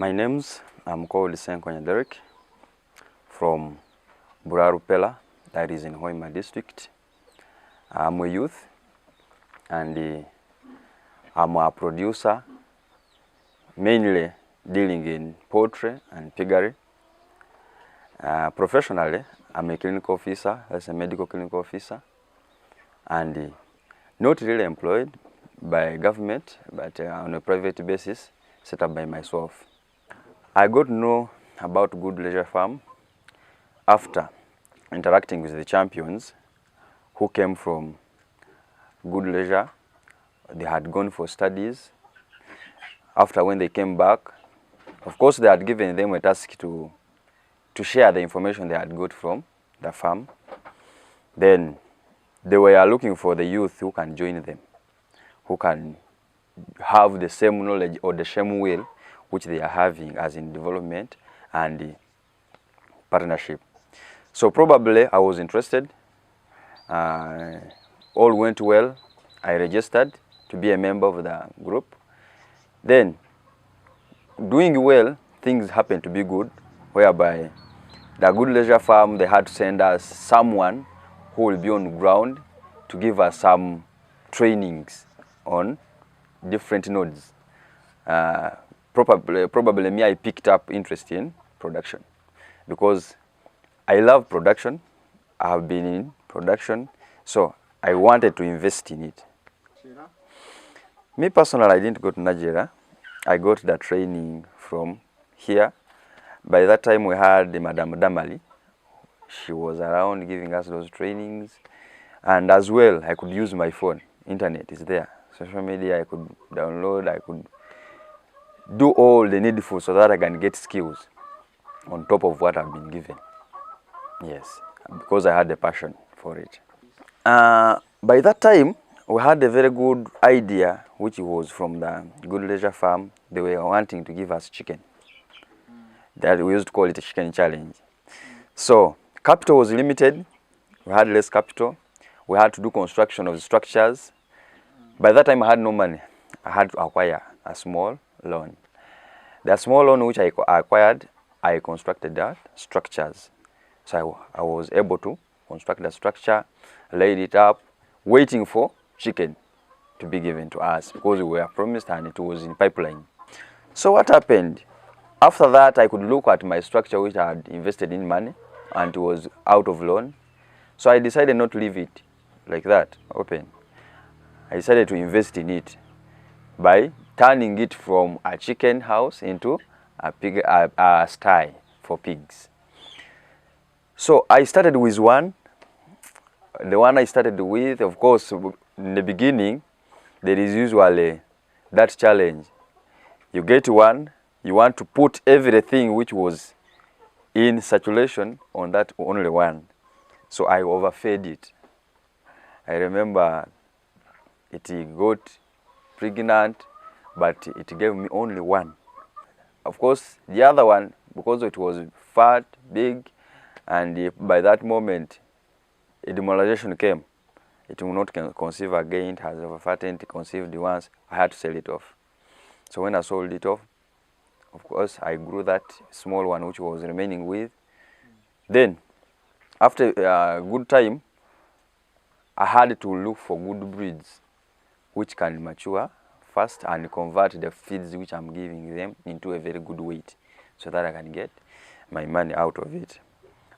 I'm called Senkonya Derek from Burarupela, that is in Hoima district. I'm a youth and I'm a producer, mainly dealing in poultry and piggery. Professionally, I'm a clinical officer, as a medical clinical officer, and not really employed by government, but on a private basis, set up by myself. I got to know about Good Leisure Farm after interacting with the champions who came from Good Leisure. They had gone for studies. After when they came back, of course they had given them a task to share the information they had got from the farm. Then they were looking for the youth who can join them, who can have the same knowledge or the same will which they are having as in development and partnership. So probably I was interested. All went well. I registered to be a member of the group. Then, doing well, things happened to be good, whereby the Good Leisure Farm, they had to send us someone who will be on ground to give us some trainings on different nodes. Probably me, I picked up interest in production because I love production. I have been in production, so I wanted to invest in it. Me personally, I didn't go to Nigeria. I got the training from here. By that time, we had Madam Damali. She was around giving us those trainings. And as well, I could use my phone. Internet is there. Social media, I could download, I could do all the needful so that I can get skills on top of what I've been given. Yes, because I had a passion for it. By that time, we had a very good idea, which was from the Good Leisure Farm. They were wanting to give us chicken. That we used to call it a chicken challenge. So capital was limited. We had less capital. We had to do construction of the structures. By that time, I had no money. I had to acquire a small loan. The small loan which I acquired, I constructed the structures. So I was able to construct the structure, laid it up, waiting for chicken to be given to us because we were promised and it was in pipeline. So what happened? After that, I could look at my structure which I had invested in money and it was out of loan. So I decided not to leave it like that, open. I decided to invest in it by turning it from a chicken house into a sty for pigs. So I started with one. The one I started with, of course, in the beginning, there is usually that challenge. You get one, you want to put everything which was in saturation on that only one. So I overfed it. I remember it got pregnant, but it gave me only one. Of course, the other one, because it was fat, big, and by that moment, a demoralization came. It will not conceive again. It has overfattened, conceived once. I had to sell it off. So when I sold it off, of course, I grew that small one which was remaining with. Then, after a good time, I had to look for good breeds which can mature fast and convert the feeds which I'm giving them into a very good weight so that I can get my money out of it.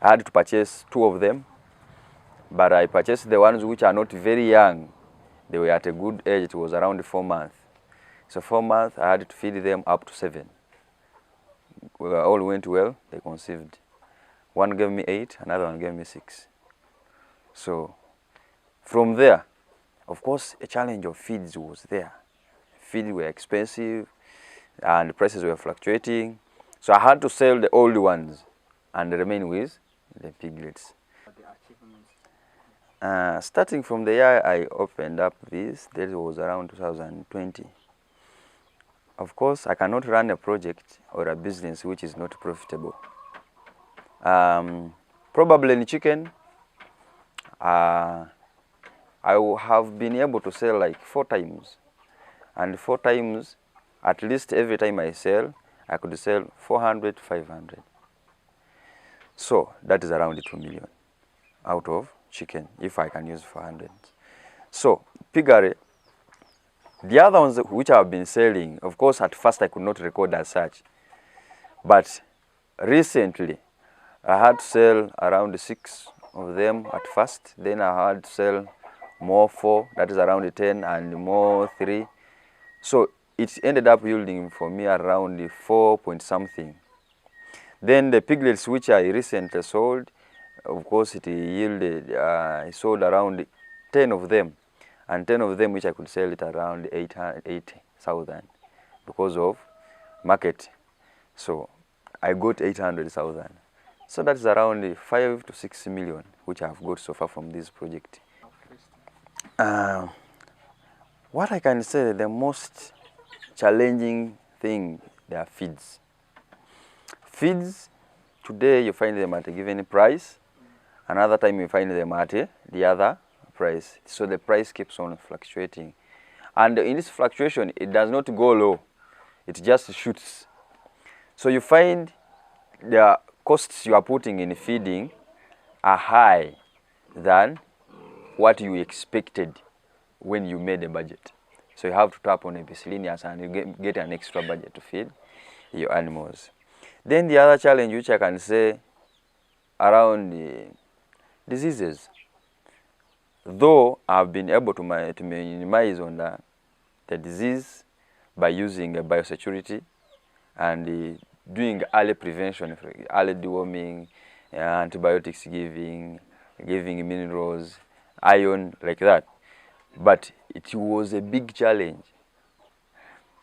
I had to purchase 2 of them, but I purchased the ones which are not very young. They were at a good age. It was around 4 months. So 4 months, I had to feed them up to 7. All went well. They conceived. One gave me 8, another one gave me 6. So from there, of course, a challenge of feeds was there. Feeds were expensive and the prices were fluctuating. So I had to sell the old ones and remain with the piglets. Starting from the year I opened up this, that was around 2020. Of course, I cannot run a project or a business which is not profitable. Probably in chicken, I have been able to sell like 4 times. And 4 times, at least every time I sell, I could sell 400 to 500. So that is around 2 million out of chicken if I can use 400. So piggery, the other ones which I have been selling, of course at first I could not record as such, but recently I had to sell around 6 of them at first, then I had to sell more 4, that is around 10, and more 3. So it ended up yielding for me around 4 point something. Then the piglets which I recently sold, of course it yielded, I sold around 10 of them, and 10 of them which I could sell it around 80,000 because of market. So I got 800,000. So that's around 5 to 6 million which I have got so far from this project. What I can say, the most challenging thing, they are feeds. Feeds, today you find them at a given price, another time you find them at the other price. So the price keeps on fluctuating. And in this fluctuation, it does not go low, it just shoots. So you find the costs you are putting in feeding are high than what you expected when you made a budget. So you have to tap on a miscellaneous and you get an extra budget to feed your animals. Then the other challenge which I can say around diseases, though I've been able to minimize on the disease by using biosecurity and doing early prevention, early deworming, antibiotics giving minerals, iron, like that. But it was a big challenge.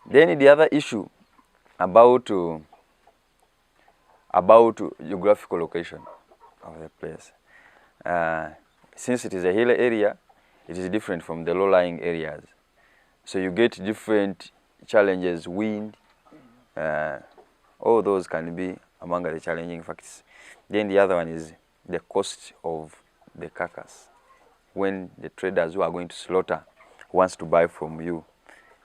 Then the other issue about geographical location of the place. Since it is a hilly area, it is different from the low-lying areas. So you get different challenges, wind, all those can be among the challenging factors. Then the other one is the cost of the carcass. When the traders who are going to slaughter wants to buy from you,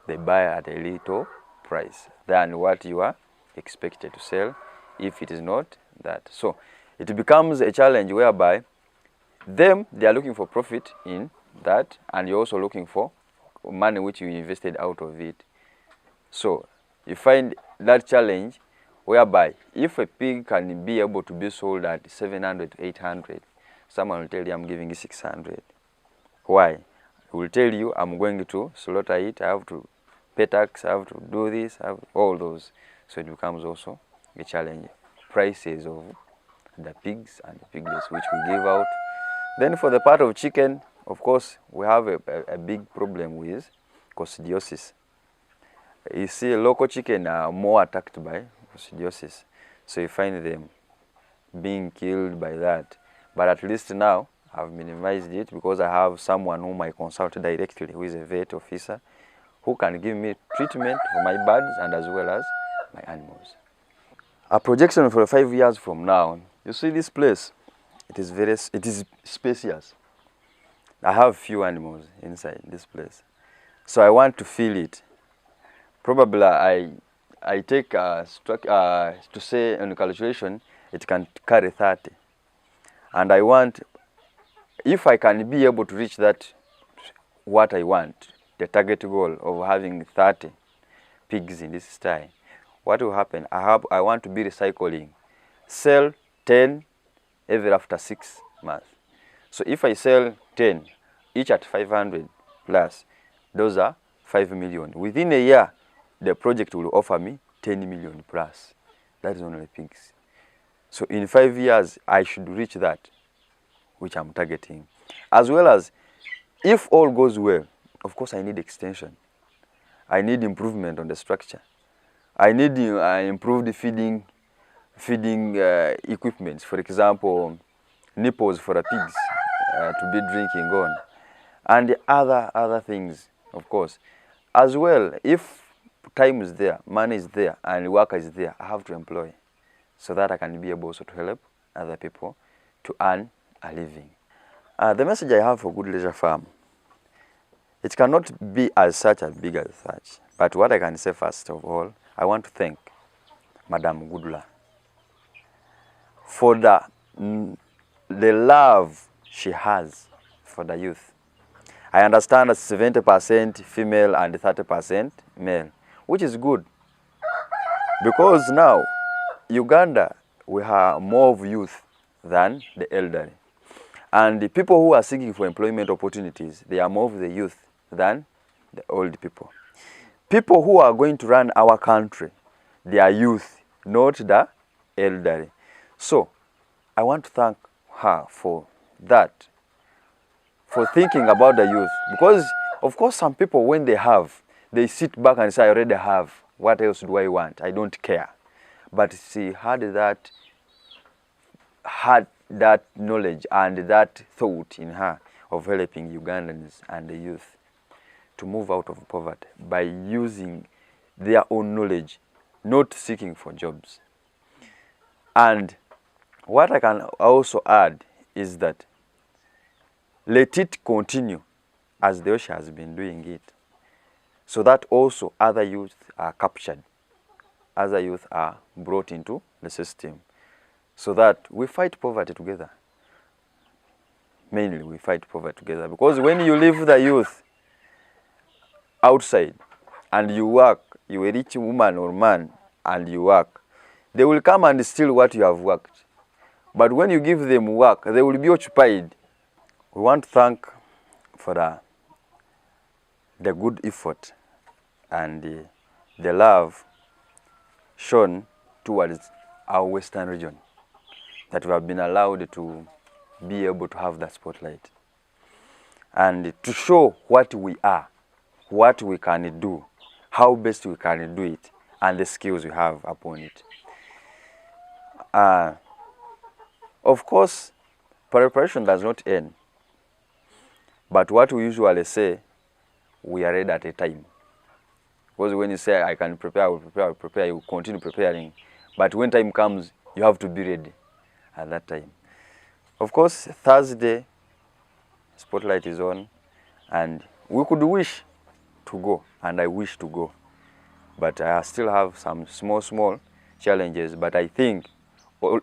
they buy at a little price than what you are expected to sell if it is not that. So it becomes a challenge whereby they are looking for profit in that, and you're also looking for money which you invested out of it. So you find that challenge whereby if a pig can be able to be sold at 700 to 800, someone will tell you I'm giving you 600. Why? He will tell you I'm going to slaughter it, I have to pay tax, I have to do this, I have all those. So it becomes also a challenge. Prices of the pigs and the piglets which we give out. Then for the part of chicken, of course, we have a big problem with coccidiosis. You see, local chicken are more attacked by coccidiosis. So you find them being killed by that. But at least now, I've minimized it because I have someone whom I consult directly, who is a vet officer, who can give me treatment for my birds and as well as my animals. A projection for 5 years from now, you see this place, it is spacious. I have few animals inside this place. So I want to fill it. Probably I take to say on calculation, it can carry 30. And I want, if I can be able to reach that, what I want, the target goal of having 30 pigs in this sty, what will happen? I want to be recycling, sell 10 every after 6 months. So if I sell 10, each at 500 plus, those are 5 million. Within a year, the project will offer me 10 million plus. That is only pigs. So in 5 years, I should reach that, which I'm targeting. As well as, if all goes well, of course I need extension. I need improvement on the structure. I need improved feeding equipment. For example, nipples for the pigs to be drinking on. And other things, of course. As well, if time is there, money is there, and worker is there, I have to employ so that I can be able also to help other people to earn a living. The message I have for Good Leisure Farm, it cannot be as big as such, but what I can say first of all, I want to thank Madam Gudula, for the love she has for the youth. I understand that 70% female and 30% male, which is good. Because now, Uganda, we have more of youth than the elderly. And the people who are seeking for employment opportunities, they are more of the youth than the old people. People who are going to run our country, they are youth, not the elderly. So, I want to thank her for that, for thinking about the youth. Because, of course, some people, when they sit back and say, I already have, what else do I want? I don't care. But she had that knowledge and that thought in her of helping Ugandans and the youth to move out of poverty by using their own knowledge, not seeking for jobs. And what I can also add is that let it continue as the OSHA has been doing it, so that also other youth are captured, other youth are brought into the system, so that we fight poverty together. Mainly we fight poverty together, because when you leave the youth outside and you work, you're a rich woman or man and you work, they will come and steal what you have worked. But when you give them work, they will be occupied. We want to thank for the good effort and the love shown towards our western region, that we have been allowed to be able to have that spotlight and to show what we are, what we can do, how best we can do it, and the skills we have upon it. Of course, preparation does not end. But what we usually say, we are ready at a time. Because when you say, I can prepare, I will prepare, you continue preparing. But when time comes, you have to be ready at that time. Of course, Thursday, spotlight is on, and we could wish to go, and I wish to go. But I still have some small challenges, but I think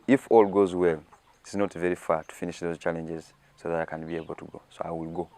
if all goes well, it's not very far to finish those challenges so that I can be able to go. So I will go.